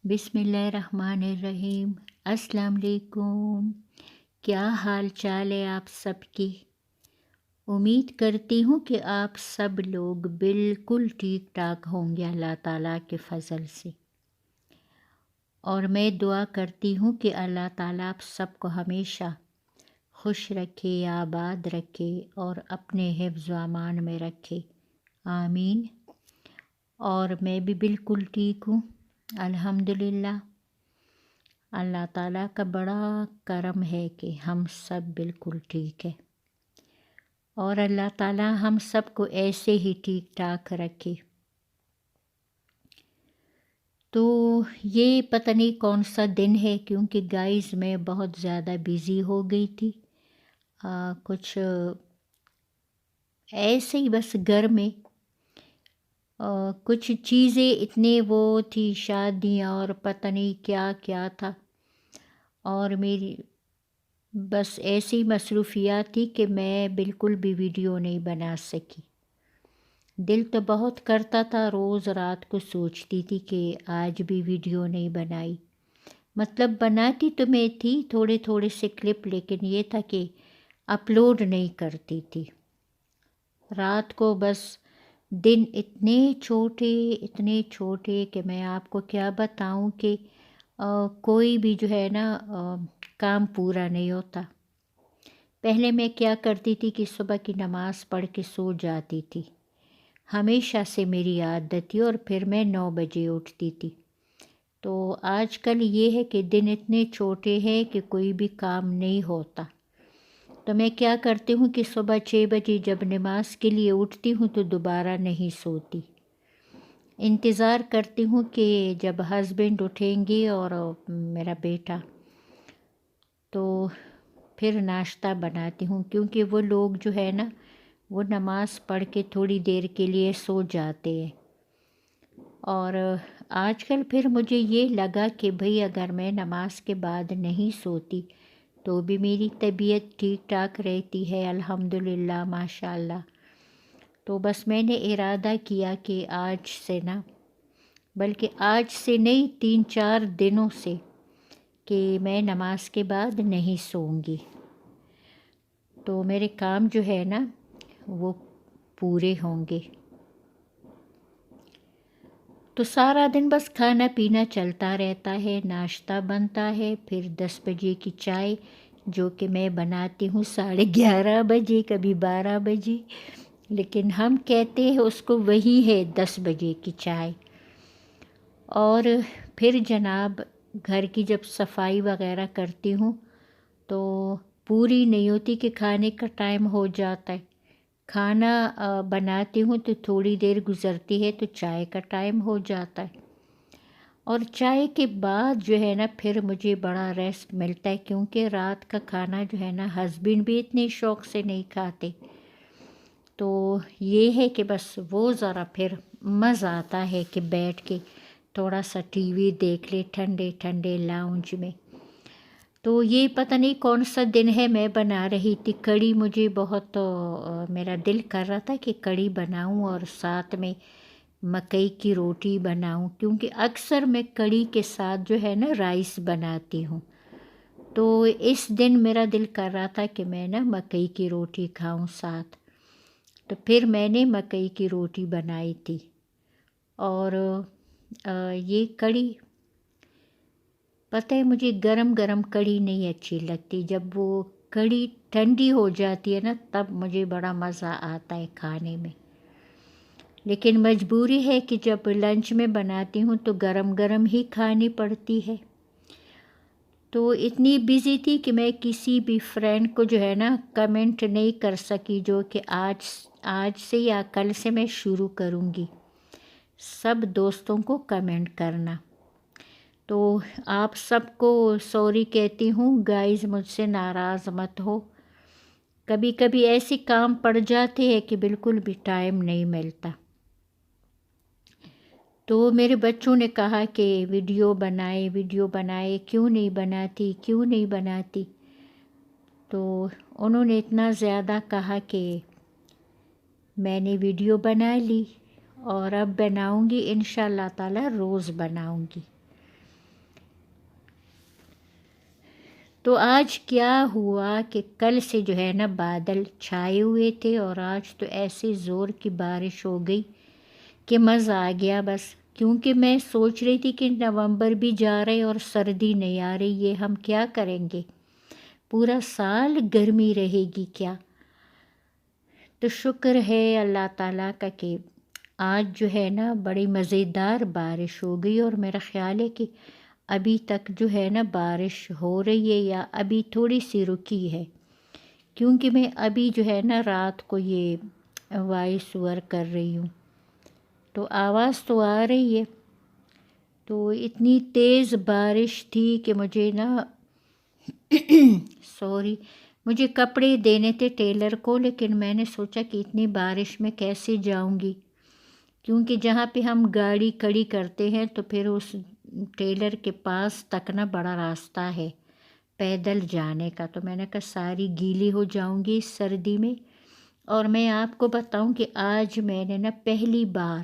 بسم اللہ الرحمن الرحیم۔ السلام علیکم۔ کیا حال چال ہے آپ سب کی؟ امید کرتی ہوں کہ آپ سب لوگ بالکل ٹھیک ٹھاک ہوں گے اللہ تعالیٰ کے فضل سے، اور میں دعا کرتی ہوں کہ اللہ تعالیٰ آپ سب کو ہمیشہ خوش رکھے، آباد رکھے اور اپنے حفظ و امان میں رکھے، آمین۔ اور میں بھی بالکل ٹھیک ہوں الحمدللہ۔ اللہ تعالیٰ کا بڑا کرم ہے کہ ہم سب بالکل ٹھیک ہے، اور اللہ تعالیٰ ہم سب کو ایسے ہی ٹھیک ٹھاک رکھے۔ تو یہ پتہ نہیں کون سا دن ہے، کیونکہ گائز میں بہت زیادہ بیزی ہو گئی تھی، کچھ ایسے ہی بس گھر میں کچھ چیزیں اتنے وہ تھی، شادیاں اور پتہ نہیں کیا کیا تھا، اور میری بس ایسی مصروفیات تھی کہ میں بالکل بھی ویڈیو نہیں بنا سکی۔ دل تو بہت کرتا تھا، روز رات کو سوچتی تھی کہ آج بھی ویڈیو نہیں بنائی، مطلب بناتی تو میں تھی تھوڑے تھوڑے سے کلپ، لیکن یہ تھا کہ اپلوڈ نہیں کرتی تھی۔ رات کو بس دن اتنے چھوٹے کہ میں آپ کو کیا بتاؤں کہ کوئی بھی جو ہے نا کام پورا نہیں ہوتا۔ پہلے میں کیا کرتی تھی کہ صبح کی نماز پڑھ کے سو جاتی تھی، ہمیشہ سے میری عادت تھی، اور پھر میں 9 بجے اٹھتی تھی۔ تو آج کل یہ ہے کہ دن اتنے چھوٹے ہیں کہ کوئی بھی کام نہیں ہوتا، تو میں کیا کرتی ہوں کہ صبح 6 بجے جب نماز کے لیے اٹھتی ہوں تو دوبارہ نہیں سوتی، انتظار کرتی ہوں کہ جب ہسبینڈ اٹھیں گے اور میرا بیٹا، تو پھر ناشتہ بناتی ہوں، کیونکہ وہ لوگ جو ہے نا وہ نماز پڑھ کے تھوڑی دیر کے لیے سو جاتے ہیں۔ اور آج کل پھر مجھے یہ لگا کہ بھئی اگر میں نماز کے بعد نہیں سوتی تو بھی میری طبیعت ٹھیک ٹھاک رہتی ہے الحمدللہ ماشاءاللہ۔ تو بس میں نے ارادہ کیا کہ آج سے نا، بلکہ آج سے نہیں 3-4 دنوں سے، کہ میں نماز کے بعد نہیں سوؤں گی، تو میرے کام جو ہے نا وہ پورے ہوں گے۔ تو سارا دن بس کھانا پینا چلتا رہتا ہے، ناشتہ بنتا ہے، پھر 10 بجے کی چائے جو کہ میں بناتی ہوں 11:30 بجے، کبھی 12 بجے، لیکن ہم کہتے ہیں اس کو وہی ہے 10 بجے کی چائے۔ اور پھر جناب گھر کی جب صفائی وغیرہ کرتی ہوں تو پوری نہیں ہوتی کہ کھانے کا ٹائم ہو جاتا ہے، کھانا بناتی ہوں تو تھوڑی دیر گزرتی ہے تو چائے کا ٹائم ہو جاتا ہے، اور چائے کے بعد جو ہے نا پھر مجھے بڑا ریسٹ ملتا ہے، کیونکہ رات کا کھانا جو ہے نا ہسبینڈ بھی اتنے شوق سے نہیں کھاتے، تو یہ ہے کہ بس وہ ذرا پھر مزہ آتا ہے کہ بیٹھ کے تھوڑا سا ٹی وی دیکھ لے ٹھنڈے ٹھنڈے لاؤنج میں۔ تو یہ پتہ نہیں کون سا دن ہے، میں بنا رہی تھی کڑی، مجھے بہت میرا دل کر رہا تھا کہ کڑی بناؤں اور ساتھ میں مکئی کی روٹی بناؤں، کیونکہ اکثر میں کڑی کے ساتھ جو ہے نا رائس بناتی ہوں، تو اس دن میرا دل کر رہا تھا کہ میں نا مکئی کی روٹی کھاؤں ساتھ، تو پھر میں نے مکئی کی روٹی بنائی تھی۔ اور یہ کڑی، پتہ ہے مجھے گرم گرم کڑی نہیں اچھی لگتی، جب وہ کڑی ٹھنڈی ہو جاتی ہے نا تب مجھے بڑا مزہ آتا ہے کھانے میں، لیکن مجبوری ہے کہ جب لنچ میں بناتی ہوں تو گرم گرم ہی کھانی پڑتی ہے۔ تو اتنی بزی تھی کہ میں کسی بھی فرینڈ کو جو ہے نا کمنٹ نہیں کر سکی، جو کہ آج سے یا کل سے میں شروع کروں گی سب دوستوں کو کمنٹ کرنا۔ تو آپ سب کو سوری کہتی ہوں گائز، مجھ سے ناراض مت ہو، کبھی کبھی ایسے کام پڑ جاتے ہیں کہ بالکل بھی ٹائم نہیں ملتا۔ تو میرے بچوں نے کہا کہ ویڈیو بنائے، کیوں نہیں بناتی، تو انہوں نے اتنا زیادہ کہا کہ میں نے ویڈیو بنا لی، اور اب بناؤں گی انشاءاللہ تعالی، روز بناؤں گی۔ تو آج کیا ہوا کہ کل سے جو ہے نا بادل چھائے ہوئے تھے اور آج تو ایسے زور کی بارش ہو گئی کہ مزہ آ گیا بس، کیونکہ میں سوچ رہی تھی کہ نومبر بھی جا رہے اور سردی نہیں آ رہی، یہ ہم کیا کریں گے، پورا سال گرمی رہے گی کیا؟ تو شکر ہے اللہ تعالیٰ کا کہ آج جو ہے نا بڑی مزیدار بارش ہو گئی، اور میرا خیال ہے کہ ابھی تک جو ہے نا بارش ہو رہی ہے یا ابھی تھوڑی سی رکی ہے، کیونکہ میں ابھی جو ہے نا رات کو یہ وائس اوور کر رہی ہوں تو آواز تو آ رہی ہے۔ تو اتنی تیز بارش تھی کہ مجھے نا سوری، مجھے کپڑے دینے تھے ٹیلر کو، لیکن میں نے سوچا کہ اتنی بارش میں کیسے جاؤں گی، کیونکہ جہاں پہ ہم گاڑی کھڑی کرتے ہیں تو پھر اس ٹیلر کے پاس تک نا بڑا راستہ ہے پیدل جانے کا، تو میں نے کہا ساری گیلی ہو جاؤں گی اس سردی میں۔ اور میں آپ کو بتاؤں کہ آج میں نے نا پہلی بار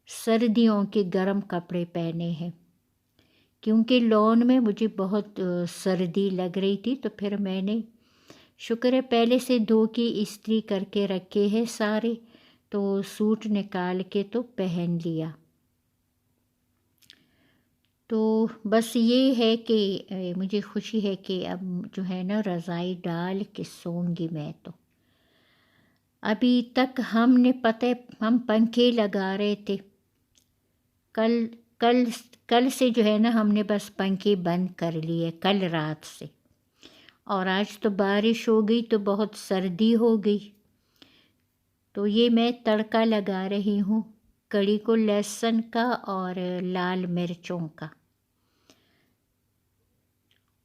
سردیوں کے گرم کپڑے پہنے ہیں، کیونکہ لون میں مجھے بہت سردی لگ رہی تھی، تو پھر میں نے شکر ہے پہلے سے دھو کے استری کر کے رکھے ہیں سارے، تو سوٹ نکال کے تو پہن لیا۔ تو بس یہ ہے کہ مجھے خوشی ہے کہ اب جو ہے نا رضائی ڈال کے سوں گی میں۔ تو ابھی تک ہم نے پتہ ہم پنکھے لگا رہے تھے، کل کل کل سے جو ہے نا ہم نے بس پنکھے بند کر لیے کل رات سے، اور آج تو بارش ہو گئی تو بہت سردی ہو گئی۔ تو یہ میں تڑکا لگا رہی ہوں کڑی کو، لہسن کا اور لال مرچوں کا،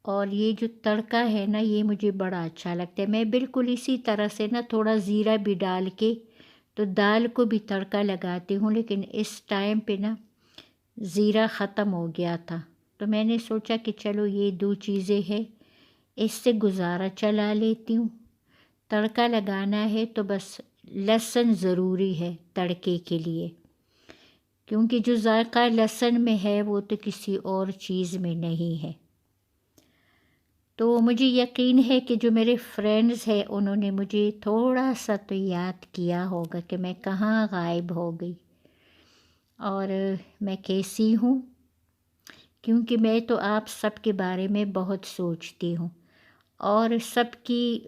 اور یہ جو تڑکا ہے نا یہ مجھے بڑا اچھا لگتا ہے۔ میں بالکل اسی طرح سے نا تھوڑا زیرہ بھی ڈال کے تو دال کو بھی تڑکا لگاتی ہوں، لیکن اس ٹائم پہ نا زیرہ ختم ہو گیا تھا، تو میں نے سوچا کہ چلو یہ دو چیزیں ہیں اس سے گزارا چلا لیتی ہوں۔ تڑکا لگانا ہے تو بس لہسن ضروری ہے تڑکے کے لیے، کیونکہ جو ذائقہ لہسن میں ہے وہ تو کسی اور چیز میں نہیں ہے۔ تو مجھے یقین ہے کہ جو میرے فرینڈز ہیں انہوں نے مجھے تھوڑا سا تو یاد کیا ہوگا کہ میں کہاں غائب ہو گئی اور میں کیسی ہوں، کیونکہ میں تو آپ سب کے بارے میں بہت سوچتی ہوں، اور سب کی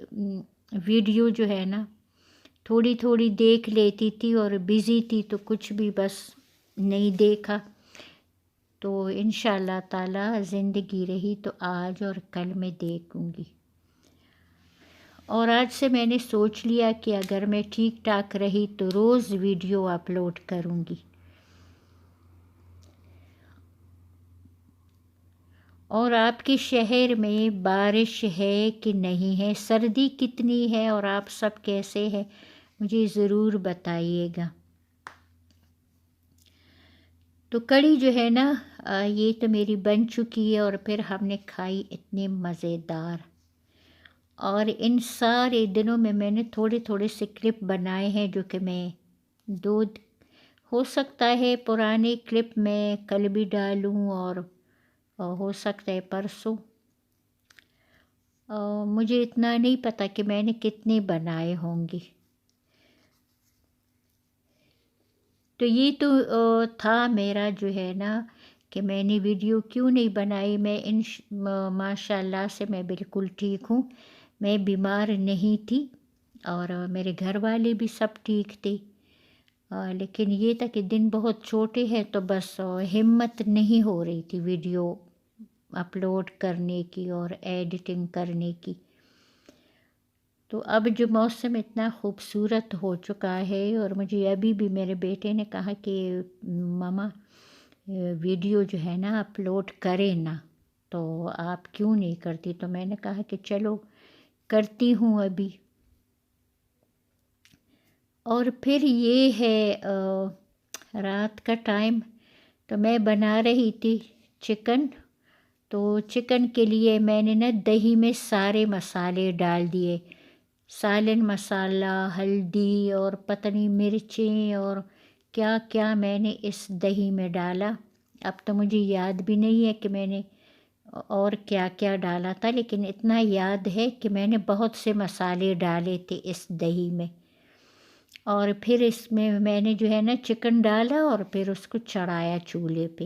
ویڈیو جو ہے نا تھوڑی تھوڑی دیکھ لیتی تھی، اور بزی تھی تو کچھ بھی بس نہیں دیکھا۔ تو انشاءاللہ تعالی زندگی رہی تو آج اور کل میں دیکھوں گی، اور آج سے میں نے سوچ لیا کہ اگر میں ٹھیک ٹھاک رہی تو روز ویڈیو اپلوڈ کروں گی۔ اور آپ کے شہر میں بارش ہے کہ نہیں ہے، سردی کتنی ہے اور آپ سب کیسے ہیں مجھے ضرور بتائیے گا۔ تو کڑی جو ہے نا یہ تو میری بن چکی ہے، اور پھر ہم نے کھائی اتنے مزیدار، اور ان سارے دنوں میں نے تھوڑے تھوڑے سے کلپ بنائے ہیں جو کہ میں دو ہو سکتا ہے پرانے کلپ میں کل بھی ڈالوں، اور ہو سکتا ہے پرسوں، مجھے اتنا نہیں پتہ کہ میں نے کتنے بنائے ہوں گے۔ تو یہ تو تھا میرا جو ہے نا کہ میں نے ویڈیو کیوں نہیں بنائی۔ میں ماشاء اللہ سے میں بالکل ٹھیک ہوں، میں بیمار نہیں تھی، اور میرے گھر والے بھی سب ٹھیک تھے، لیکن یہ تھا کہ دن بہت چھوٹے ہیں تو بس ہمت نہیں ہو رہی تھی ویڈیو اپلوڈ کرنے کی اور ایڈیٹنگ کرنے کی۔ تو اب جو موسم اتنا خوبصورت ہو چکا ہے، اور مجھے ابھی بھی میرے بیٹے نے کہا کہ ماما ویڈیو جو ہے نا اپلوڈ کرے نا، تو آپ کیوں نہیں کرتی؟ تو میں نے کہا کہ چلو کرتی ہوں ابھی۔ اور پھر یہ ہے رات کا ٹائم، تو میں بنا رہی تھی چکن، تو چکن کے لیے میں نے نا دہی میں سارے مسالے ڈال دیے، سالن مسالہ، ہلدی اور پتہ نہیں مرچیں اور کیا کیا میں نے اس دہی میں ڈالا۔ اب تو مجھے یاد بھی نہیں ہے کہ میں نے اور کیا کیا ڈالا تھا، لیکن اتنا یاد ہے کہ میں نے بہت سے مسالے ڈالے تھے اس دہی میں، اور پھر اس میں نے جو ہے نا چکن ڈالا اور پھر اس کو چڑھایا چولہے پہ،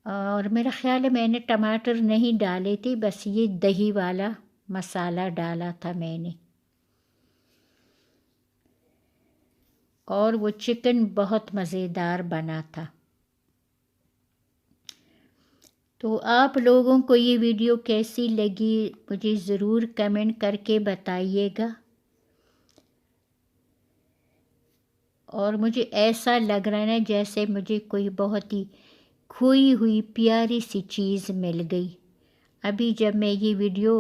اور میرا خیال ہے میں نے ٹماٹر نہیں ڈالے تھے، بس یہ دہی والا مسالہ ڈالا تھا میں نے، اور وہ چکن بہت مزیدار بنا تھا۔ تو آپ لوگوں کو یہ ویڈیو کیسی لگی مجھے ضرور کمنٹ کر کے بتائیے گا، اور مجھے ایسا لگ رہا ہے نا جیسے مجھے کوئی بہت ہی کھوئی ہوئی پیاری سی چیز مل گئی۔ ابھی جب میں یہ ویڈیو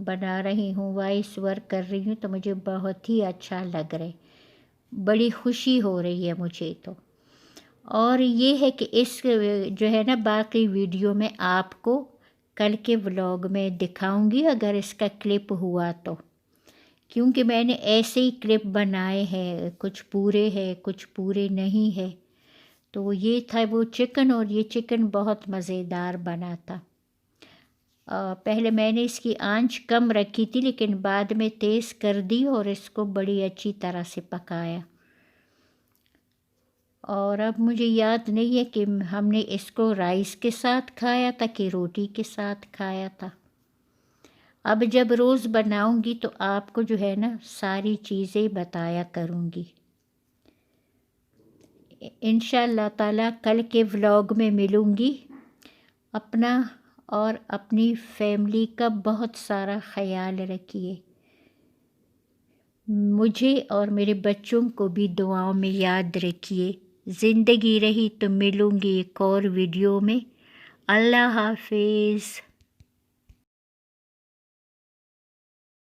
بنا رہی ہوں، وائس ورک کر رہی ہوں، تو مجھے بہت ہی اچھا لگ رہا ہے، بڑی خوشی ہو رہی ہے مجھے تو۔ اور یہ ہے کہ اس جو ہے نا باقی ویڈیو میں آپ کو کل کے ولاگ میں دکھاؤں گی اگر اس کا کلپ ہوا تو، کیونکہ میں نے ایسے ہی کلپ بنائے ہیں، کچھ پورے ہیں کچھ پورے نہیں ہے۔ تو یہ تھا وہ چکن، اور یہ چکن بہت مزیدار بنا تھا۔ پہلے میں نے اس کی آنچ کم رکھی تھی، لیکن بعد میں تیز کر دی اور اس کو بڑی اچھی طرح سے پکایا، اور اب مجھے یاد نہیں ہے کہ ہم نے اس کو رائس کے ساتھ کھایا تھا کہ روٹی کے ساتھ کھایا تھا۔ اب جب روز بناؤں گی تو آپ کو جو ہے نا ساری چیزیں بتایا کروں گی۔ انشاءاللہ تعالیٰ کل کے ولاگ میں ملوں گی۔ اپنا اور اپنی فیملی کا بہت سارا خیال رکھیے، مجھے اور میرے بچوں کو بھی دعاؤں میں یاد رکھیے۔ زندگی رہی تو ملوں گی ایک اور ویڈیو میں۔ اللہ حافظ۔